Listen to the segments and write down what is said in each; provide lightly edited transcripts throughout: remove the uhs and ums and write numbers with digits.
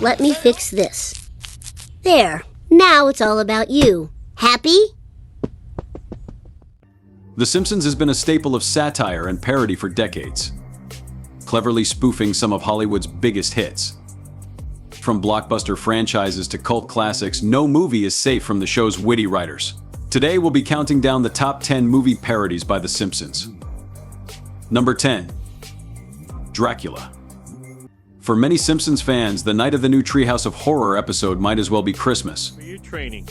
let me fix this. There, now it's all about you. Happy? The Simpsons has been a staple of satire and parody for decades, cleverly spoofing some of Hollywood's biggest hits. From blockbuster franchises to cult classics, no movie is safe from the show's witty writers. Today we'll be counting down the top 10 movie parodies by The Simpsons. Number 10. Dracula. For many Simpsons fans, the night of the new Treehouse of Horror episode might as well be Christmas. For your training.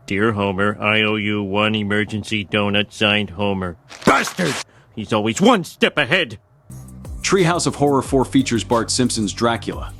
Dear Homer, I owe you one emergency donut signed Homer. Bastard! He's always one step ahead! Treehouse of Horror 4 features Bart Simpson's Dracula,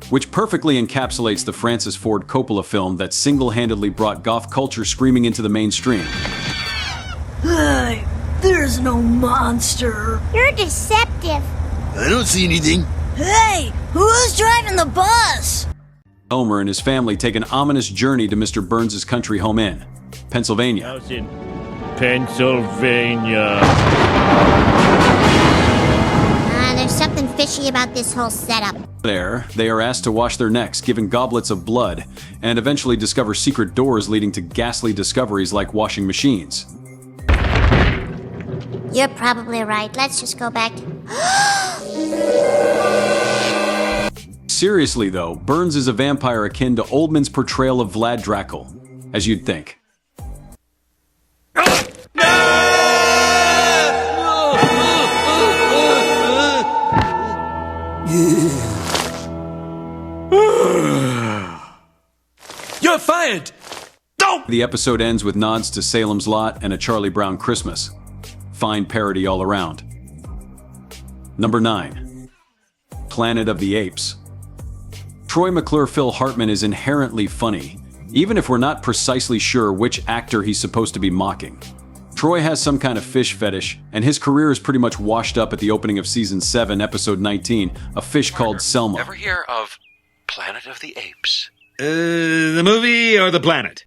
which perfectly encapsulates the Francis Ford Coppola film that single-handedly brought goth culture screaming into the mainstream. Hey, there's no monster. You're deceptive. I don't see anything. Hey, who's driving the bus? Homer and his family take an ominous journey to Mr. Burns' country home in Pennsylvania. House in Pennsylvania. There's something fishy about this whole setup. There, they are asked to wash their necks, given goblets of blood, and eventually discover secret doors leading to ghastly discoveries like washing machines. You're probably right. Let's just go back. Seriously though, Burns is a vampire akin to Oldman's portrayal of Vlad Dracul, as you'd think. You're fired! Don't! The episode ends with nods to Salem's Lot and A Charlie Brown Christmas. Fine parody all around. Number 9. Planet of the Apes. Troy McClure Phil Hartman is inherently funny, even if we're not precisely sure which actor he's supposed to be mocking. Troy has some kind of fish fetish, and his career is pretty much washed up at the opening of Season 7, Episode 19, A Fish Called Selma. Ever hear of Planet of the Apes? The movie or the planet?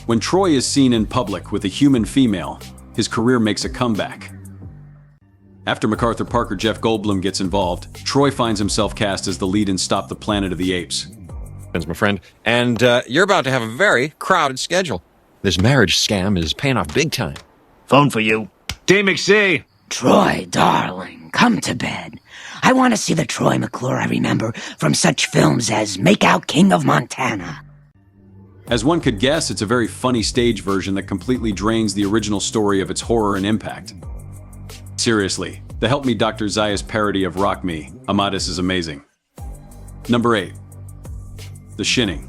When Troy is seen in public with a human female, his career makes a comeback. After MacArthur Parker Jeff Goldblum gets involved, Troy finds himself cast as the lead in Stop the Planet of the Apes. Thanks, my friend. And you're about to have a very crowded schedule. This marriage scam is paying off big time. Phone for you. Dave McShay. Troy, darling, come to bed. I want to see the Troy McClure I remember from such films as Make Out King of Montana. As one could guess, it's a very funny stage version that completely drains the original story of its horror and impact. Seriously, the Help Me Dr. Zayas parody of Rock Me, Amadeus, is amazing. Number 8. The Shinning.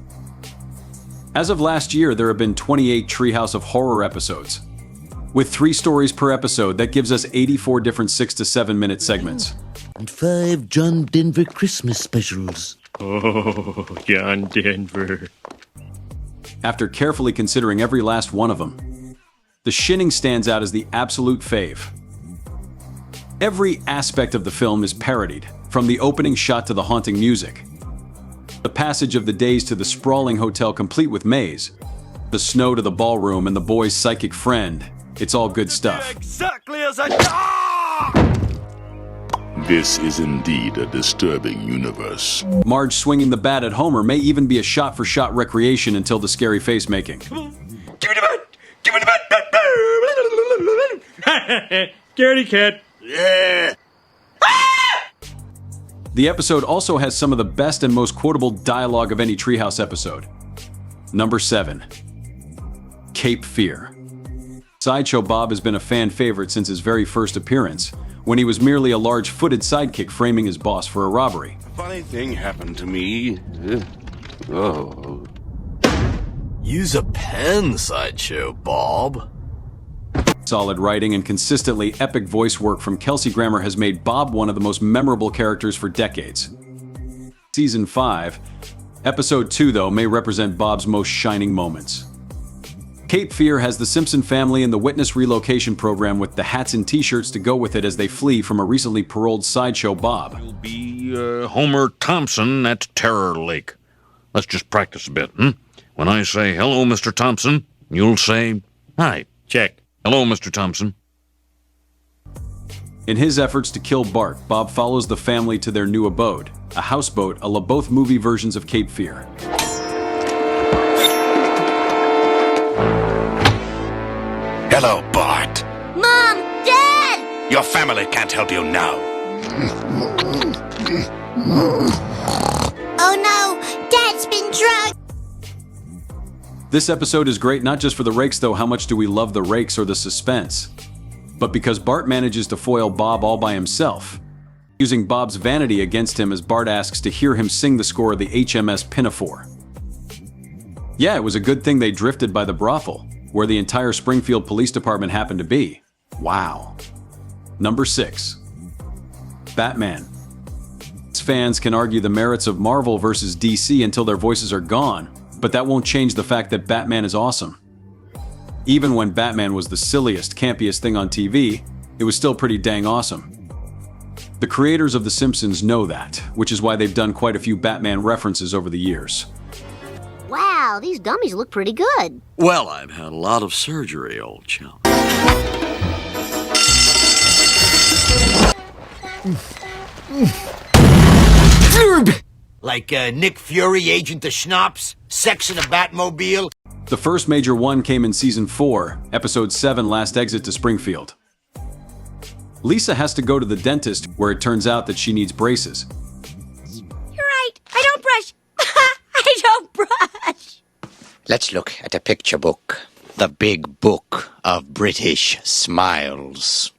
As of last year, there have been 28 Treehouse of Horror episodes. With 3 stories per episode, that gives us 84 different 6 to 7 minute segments. And 5 John Denver Christmas specials. Oh, John Denver. After carefully considering every last one of them, The Shinning stands out as the absolute fave. Every aspect of the film is parodied, from the opening shot to the haunting music. The passage of the days to the sprawling hotel complete with maze. The snow to the ballroom and the boy's psychic friend. It's all good stuff. Exactly as I... This is indeed a disturbing universe. Marge swinging the bat at Homer may even be a shot-for-shot recreation until the scary face-making. Give me the bat! Give me the bat! Scaredy cat. Yeah. The episode also has some of the best and most quotable dialogue of any Treehouse episode. Number 7. Cape Fear. Sideshow Bob has been a fan favorite since his very first appearance, when he was merely a large-footed sidekick framing his boss for a robbery. A funny thing happened to me. Oh. Use a pen, Sideshow Bob. Solid writing and consistently epic voice work from Kelsey Grammer has made Bob one of the most memorable characters for decades. Season 5, Episode 2, though, may represent Bob's most shining moments. Cape Fear has the Simpson family in the witness relocation program with the hats and t-shirts to go with it as they flee from a recently paroled Sideshow Bob. You'll be Homer Thompson at Terror Lake. Let's just practice a bit, When I say, hello, Mr. Thompson, you'll say, hi. Check. Hello, Mr. Thompson. In his efforts to kill Bart, Bob follows the family to their new abode, a houseboat a la both movie versions of Cape Fear. Hello, Bart. Mom! Dad! Your family can't help you now. Oh no! Dad's been drugged! This episode is great not just for the rakes though, how much do we love the rakes or the suspense, but because Bart manages to foil Bob all by himself, using Bob's vanity against him as Bart asks to hear him sing the score of the HMS Pinafore. Yeah, it was a good thing they drifted by the brothel, where the entire Springfield Police Department happened to be. Wow. Number 6. Batman. Fans can argue the merits of Marvel versus DC until their voices are gone, but that won't change the fact that Batman is awesome. Even when Batman was the silliest, campiest thing on TV, it was still pretty dang awesome. The creators of The Simpsons know that, which is why they've done quite a few Batman references over the years. Wow, these dummies look pretty good. Well, I've had a lot of surgery, old chum. Like Nick Fury, Agent of Schnapps, Sex in a Batmobile. The first major one came in Season 4, Episode 7, Last Exit to Springfield. Lisa has to go to the dentist, where it turns out that she needs braces. You're right, I don't brush. I don't brush. Let's look at a picture book. The big book of British smiles.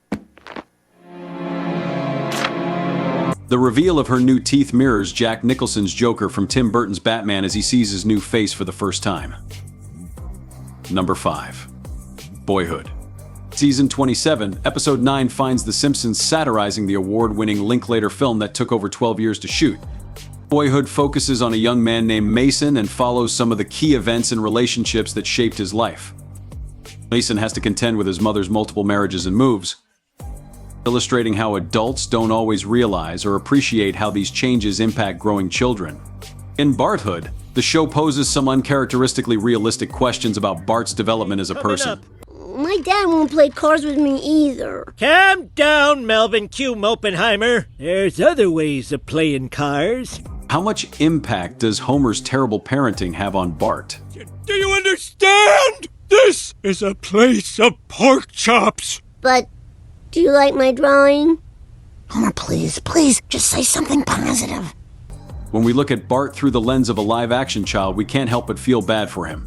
The reveal of her new teeth mirrors Jack Nicholson's Joker from Tim Burton's Batman as he sees his new face for the first time. Number 5. Boyhood. Season 27, Episode 9 finds The Simpsons satirizing the award-winning Linklater film that took over 12 years to shoot. Boyhood focuses on a young man named Mason and follows some of the key events and relationships that shaped his life. Mason has to contend with his mother's multiple marriages and moves, illustrating how adults don't always realize or appreciate how these changes impact growing children. In Barthood, the show poses some uncharacteristically realistic questions about Bart's development as a person. My dad won't play cards with me either. Calm down, Melvin Q. Mopenheimer. There's other ways of playing cards. How much impact does Homer's terrible parenting have on Bart? Do you understand? This is a place of pork chops. But, do you like my drawing? Homer, please, just say something positive. When we look at Bart through the lens of a live-action child, we can't help but feel bad for him.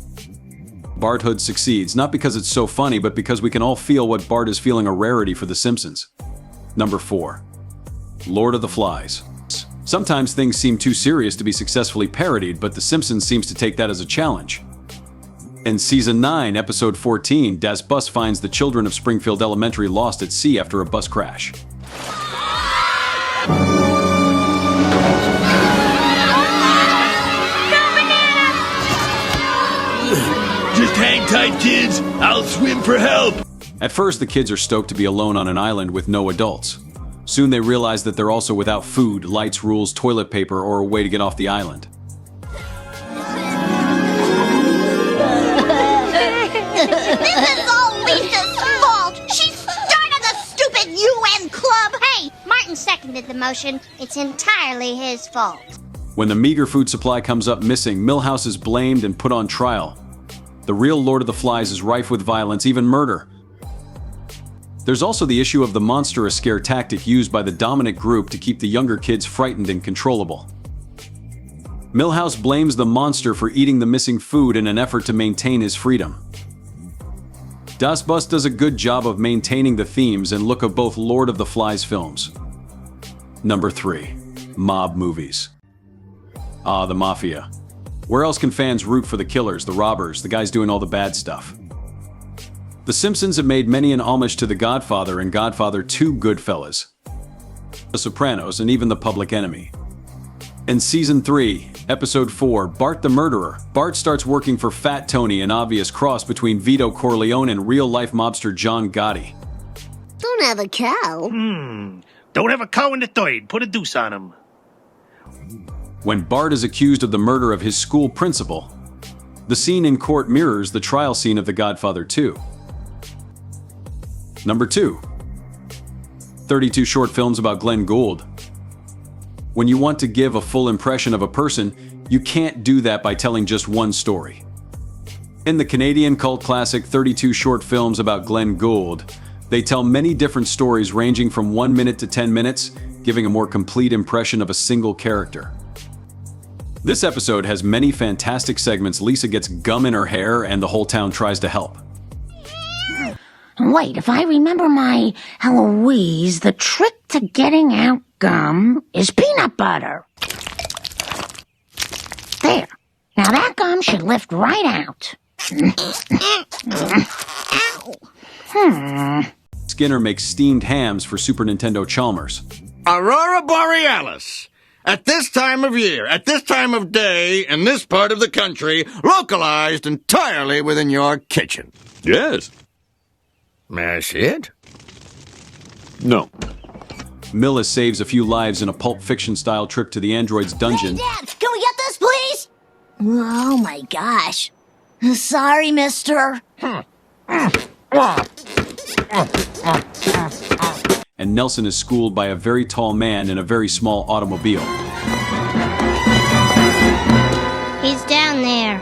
Barthood succeeds, not because it's so funny, but because we can all feel what Bart is feeling, a rarity for The Simpsons. Number 4. Lord of the Flies. Sometimes things seem too serious to be successfully parodied, but The Simpsons seems to take that as a challenge. In Season 9, Episode 14, Das Bus finds the children of Springfield Elementary lost at sea after a bus crash. Just hang tight, kids. I'll swim for help. At first, the kids are stoked to be alone on an island with no adults. Soon they realize that they're also without food, lights, rules, toilet paper, or a way to get off the island. This is all Lisa's fault! She started the stupid UN club! Hey, Martin seconded the motion. It's entirely his fault. When the meager food supply comes up missing, Milhouse is blamed and put on trial. The real Lord of the Flies is rife with violence, even murder. There's also the issue of the monstrous scare tactic used by the dominant group to keep the younger kids frightened and controllable. Milhouse blames the monster for eating the missing food in an effort to maintain his freedom. Das Bus does a good job of maintaining the themes and look of both Lord of the Flies films. Number 3. Mob movies. Ah, the Mafia. Where else can fans root for the killers, the robbers, the guys doing all the bad stuff? The Simpsons have made many an homage to The Godfather and Godfather 2, Goodfellas, The Sopranos, and even The Public Enemy. In Season 3, Episode 4, Bart the Murderer, Bart starts working for Fat Tony, an obvious cross between Vito Corleone and real-life mobster John Gotti. Don't have a cow. Don't have a cow in the third. Put a deuce on him. When Bart is accused of the murder of his school principal, the scene in court mirrors the trial scene of The Godfather 2. Number 2. 32 short films about Glenn Gould. When you want to give a full impression of a person, you can't do that by telling just one story. In the Canadian cult classic 32 short films about Glenn Gould, they tell many different stories ranging from 1 minute to 10 minutes, giving a more complete impression of a single character. This episode has many fantastic segments. Lisa gets gum in her hair and the whole town tries to help. Wait, if I remember my Eloise, the trick to getting out gum is peanut butter. There. Now that gum should lift right out. Skinner makes steamed hams for Super Nintendo Chalmers. Aurora Borealis. At this time of year, at this time of day, in this part of the country, localized entirely within your kitchen. Yes. That's it? No. Milla saves a few lives in a Pulp Fiction-style trip to the android's dungeon. Hey, Dad, can we get this, please? Oh, my gosh. Sorry, mister. And Nelson is schooled by a very tall man in a very small automobile. He's down there.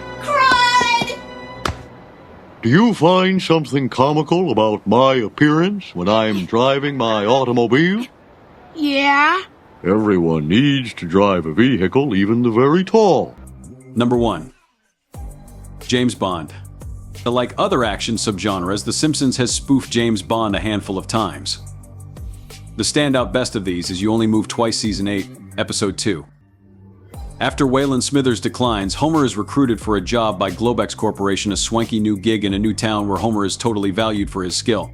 Do you find something comical about my appearance when I'm driving my automobile? Yeah? Everyone needs to drive a vehicle, even the very tall. Number 1. James Bond. Like other action subgenres, The Simpsons has spoofed James Bond a handful of times. The standout best of these is You Only Move Twice Season 8, Episode 2. After Waylon Smithers declines, Homer is recruited for a job by Globex Corporation, a swanky new gig in a new town where Homer is totally valued for his skill.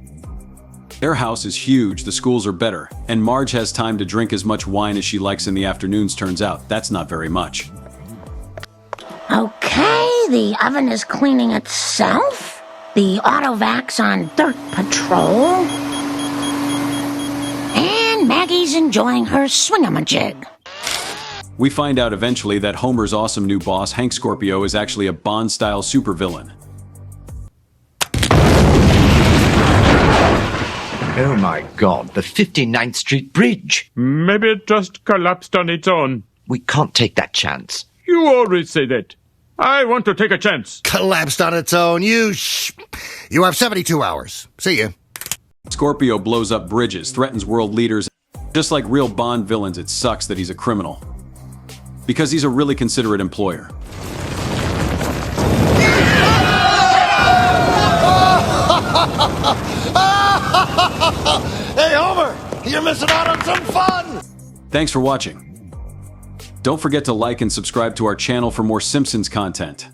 Their house is huge, the schools are better, and Marge has time to drink as much wine as she likes in the afternoons. Turns out, that's not very much. Okay, the oven is cleaning itself. The autovac's on dirt patrol. And Maggie's enjoying her swingamajig. We find out eventually that Homer's awesome new boss, Hank Scorpio, is actually a Bond-style supervillain. Oh my God, the 59th Street Bridge. Maybe it just collapsed on its own. We can't take that chance. You always say that. I want to take a chance. Collapsed on its own. You have 72 hours. See ya. Scorpio blows up bridges, threatens world leaders. Just like real Bond villains, it sucks that he's a criminal. Because he's a really considerate employer. Hey, Homer! You're missing out on some fun! Thanks for watching. Don't forget to like and subscribe to our channel for more Simpsons content.